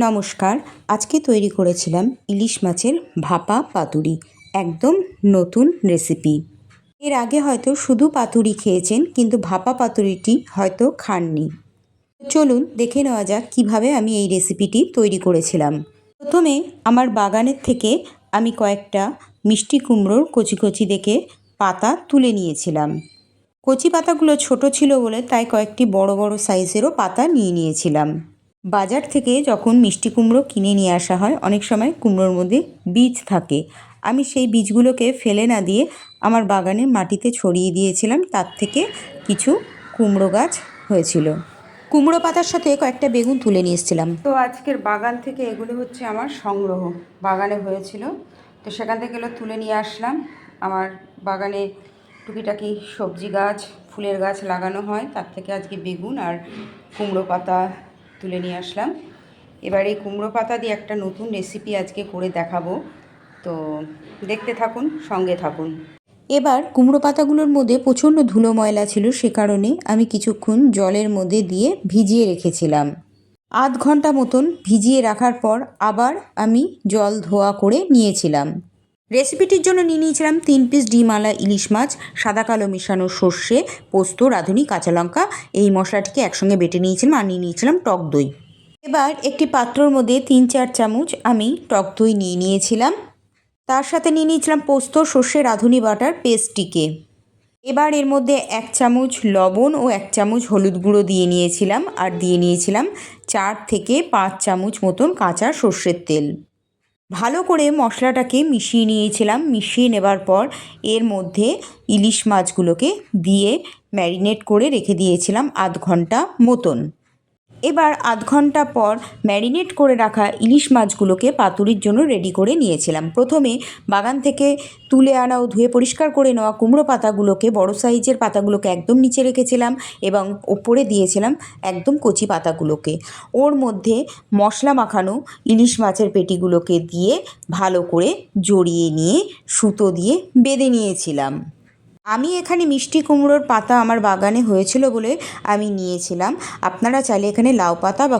নমস্কার। আজকে তৈরি করেছিলাম ইলিশ মাছের ভাপা পাতুরি। একদম নতুন রেসিপি। এর আগে হয়তো শুধু পাতুরি খেয়েছেন, কিন্তু ভাপা পাতুরিটি হয়তো খাননি। চলুন দেখে নেওয়া যাক কীভাবে আমি এই রেসিপিটি তৈরি করেছিলাম। প্রথমে আমার বাগানের থেকে আমি কয়েকটা মিষ্টি কুমড়োর কচি কচি দেখে পাতা তুলে নিয়েছিলাম। কচি পাতাগুলো ছোট ছিল বলে তাই কয়েকটি বড় বড় সাইজেরও পাতা নিয়েছিলাম। বাজার থেকে যখন মিষ্টি কুমড়ো কিনে নিয়ে আসা হয়, অনেক সময় কুমড়োর মধ্যে বীজ থাকে। আমি সেই বীজগুলোকে ফেলে না দিয়ে আমার বাগানের মাটিতে ছড়িয়ে দিয়েছিলাম। তার থেকে কিছু কুমড়ো গাছ হয়েছিল। কুমড়ো পাতার সাথে কয়েকটা বেগুন তুলে নিয়ে এসেছিলাম। তো আজকের বাগান থেকে এগুলো হচ্ছে আমার সংগ্রহ, বাগানে হয়েছিল। তো সেখান থেকে এগুলো তুলে নিয়ে আসলাম। আমার বাগানে টুকিটাকি সবজি গাছ, ফুলের গাছ লাগানো হয়, তার থেকে আজকে বেগুন আর কুমড়ো পাতা তুলে নিয়ে আসলাম। এবার এই কুমড়ো পাতা দিয়ে একটা নতুন রেসিপি আজকে করে দেখাবো, তো দেখতে থাকুন, সঙ্গে থাকুন। এবার কুমড়ো পাতাগুলোর মধ্যে প্রচণ্ড ধুলো ময়লা ছিল, সে কারণে আমি কিছুক্ষণ জলের মধ্যে দিয়ে ভিজিয়ে রেখেছিলাম। আধ ঘন্টা মতন ভিজিয়ে রাখার পর আবার আমি জল ধোয়া করে নিয়েছিলাম। রেসিপিটির জন্য নিয়ে নিয়েছিলাম 3 পিস ডিমওয়ালা ইলিশ মাছ, সাদা কালো মেশানো সর্ষে, পোস্ত, রাঁধুনি, কাঁচা লঙ্কা, এই মশলাটিকে একসঙ্গে বেটে নিয়েছিলাম। আর নিয়ে নিয়েছিলাম টক দই। এবার একটি পাত্রর মধ্যে 3-4 চামচ আমি টক দই নিয়ে নিয়েছিলাম। তার সাথে নিয়ে নিয়েছিলাম পোস্ত, সর্ষে, রাঁধুনি বাটার পেস্টটিকে। এবার এর মধ্যে 1 চামচ লবণ ও 1 চামচ হলুদ গুঁড়ো দিয়ে নিয়েছিলাম। আর দিয়ে নিয়েছিলাম 4 থেকে 5 চামচ মতন কাঁচা সর্ষের তেল। ভালো করে মশলাটাকে মিশিয়ে নিয়েছিলাম। মিশিয়ে নেবার পর এর মধ্যে ইলিশ মাছগুলোকে দিয়ে ম্যারিনেট করে রেখে দিয়েছিলাম আধ ঘন্টা মতন। এবার আধ ঘন্টা পর ম্যারিনেট করে রাখা ইলিশ মাছগুলোকে পাতুরির জন্য রেডি করে নিয়েছিলাম। প্রথমে বাগান থেকে তুলে আনা ও ধুয়ে পরিষ্কার করে নেওয়া কুমড়ো পাতাগুলোকে, বড় সাইজের পাতাগুলোকে একদম নিচে রেখেছিলাম এবং ওপরে দিয়েছিলাম একদম কচি পাতাগুলোকে। ওর মধ্যে মশলা মাখানো ইলিশ মাছের পেটিগুলোকে দিয়ে ভালো করে জড়িয়ে নিয়ে সুতো দিয়ে বেঁধে নিয়েছিলাম। আমি এখানে মিষ্টি কুমড়োর পাতা আমার বাগানে হয়েছিল বলে আমি নিয়েছিলাম। আপনারা চাইলে এখানে লাউ পাতা বা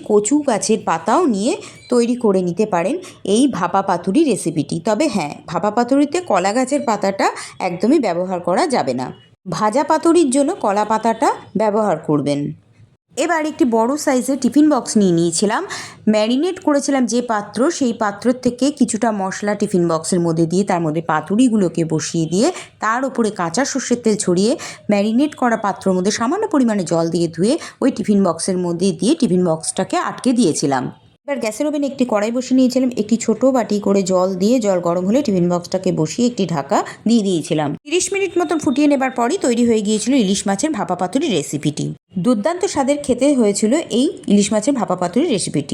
কচু গাছের পাতাও নিয়ে তৈরি করে নিতে পারেন এই ভাপা পাতুরি রেসিপিটি। তবে হ্যাঁ, ভাপা পাতুরিতে কলা গাছের পাতাটা একদমই ব্যবহার করা যাবে না। ভাজা পাতুরির জন্য কলা পাতাটা ব্যবহার করবেন। এবার একটি বড় সাইজের টিফিন বক্স নিয়ে নিয়েছিলাম। ম্যারিনেট করেছিলাম যে পাত্র, সেই পাত্র থেকে কিছুটা মশলা টিফিন বক্সের মধ্যে দিয়ে তার মধ্যে পাতুরিগুলোকে বসিয়ে দিয়ে তার উপরে কাঁচা সর্ষের তেল ছড়িয়ে ম্যারিনেট করা পাত্রের মধ্যে সামান্য পরিমাণে জল দিয়ে ধুয়ে ওই টিফিন বক্সের মধ্যে দিয়ে টিফিন বক্সটাকে আটকে দিয়েছিলাম। এবার গ্যাসের ওভেনে একটি কড়াই বসিয়ে নিয়েছিলাম। একটি ছোট বাটি করে জল দিয়ে, জল গরম হলে টিফিন বক্সটাকে বসিয়ে একটি ঢাকা দিয়ে দিয়েছিলাম। 30 মিনিট মতন ফুটিয়ে নেবার পরই তৈরি হয়ে গিয়েছিল ইলিশ মাছের ভাপা পাতুরি রেসিপিটি। দুর্দান্ত স্বাদের খেতে হয়েছিল এই ইলিশ মাছের ভাপা পাতুরি রেসিপিটি।